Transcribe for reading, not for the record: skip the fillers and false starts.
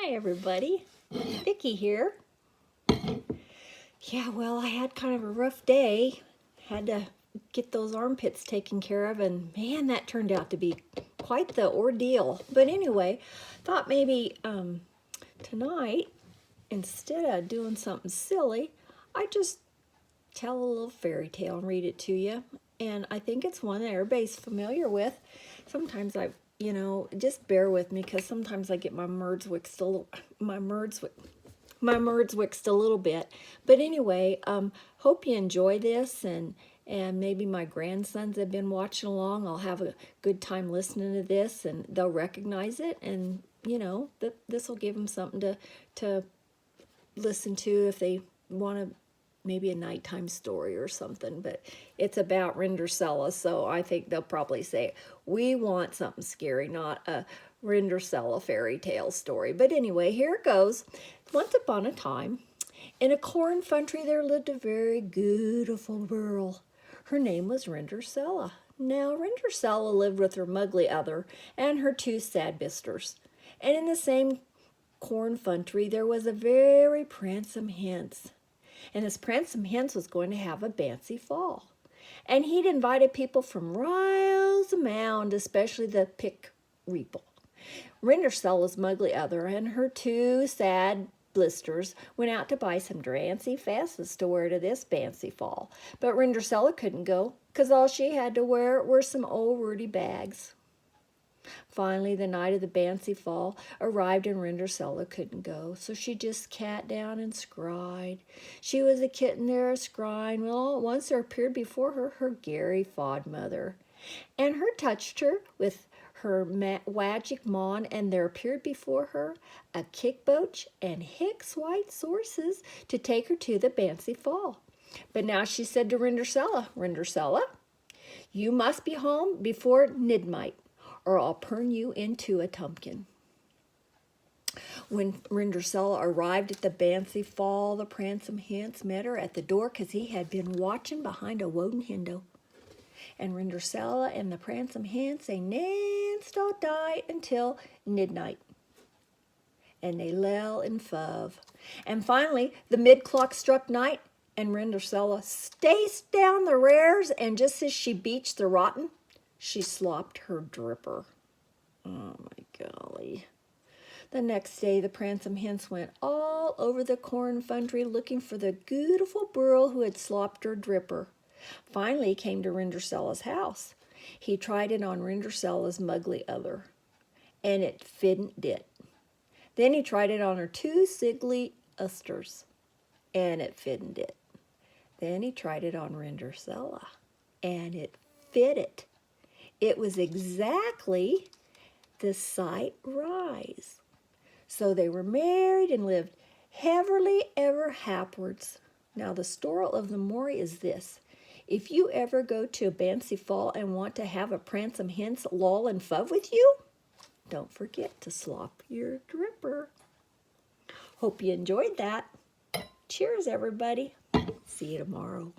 Hi everybody, Vicki here. Yeah, well, I had kind of a rough day. Had to get those armpits taken care of, and man, that turned out to be quite the ordeal. But anyway, thought maybe tonight, instead of doing something silly, I just tell a little fairy tale and read it to you. And I think it's one that everybody's familiar with. Sometimes just bear with me because sometimes I get my words wixed a little bit. But anyway, hope you enjoy this, and maybe my grandsons have been watching along. I'll have a good time listening to this, and they'll recognize it, and this will give them something to listen to if they want to, maybe a nighttime story or something. But it's about Rindercella, so I think they'll probably say, we want something scary, not a Rindercella fairy tale story. But anyway, here it goes. Once upon a time, in a corn country, there lived a very beautiful girl. Her name was Rindercella. Now, Rindercella lived with her muggly other and her two sad bisters. And in the same corn country, there was a very pransome hens. And this pransome hens was going to have a bancy fall. And he'd invited people from miles around, especially the pick reaple. Rindercella's muggly other and her two sad blisters went out to buy some drancy fastest to wear to this bancy fall. But Rindercella couldn't go, because all she had to wear were some old ruddy bags. Finally, the night of the bancy fall arrived and Rindercella couldn't go, so she just sat down and scryed. She was a kitten there scrying. Well, all at once there appeared before her her Gary Fodmother, and her touched her with her magic mawn, and there appeared before her a kickboach and Hicks white horses to take her to the bancy fall. But now she said to Rindercella, Rindercella, you must be home before midnight, or I'll turn you into a tumpkin. When Rindercella arrived at the bancy fall, the pransome hens met her at the door, because he had been watching behind a wooden window. And Rindercella and the pransome hens, they danced all night until midnight. And they lell in fove. And finally, the mid-clock struck night, and Rindercella staced down the rares, and just as she beached the rotten, she slopped her dripper. Oh, my golly. The next day, the pransome hens went all over the corn country looking for the beautiful girl who had slopped her dripper. Finally, he came to Rindercella's house. He tried it on Rindercella's muggly other, and it fidn't it. Then he tried it on her two siggly usters, and it fidn't it. Then he tried it on Rindercella, and it fit it. It was exactly the sight rise. So they were married and lived happily ever hapwards. Now the story of the story is this. If you ever go to a bancy fall and want to have a pransome hens loll and fove with you, don't forget to slop your dripper. Hope you enjoyed that. Cheers, everybody. See you tomorrow.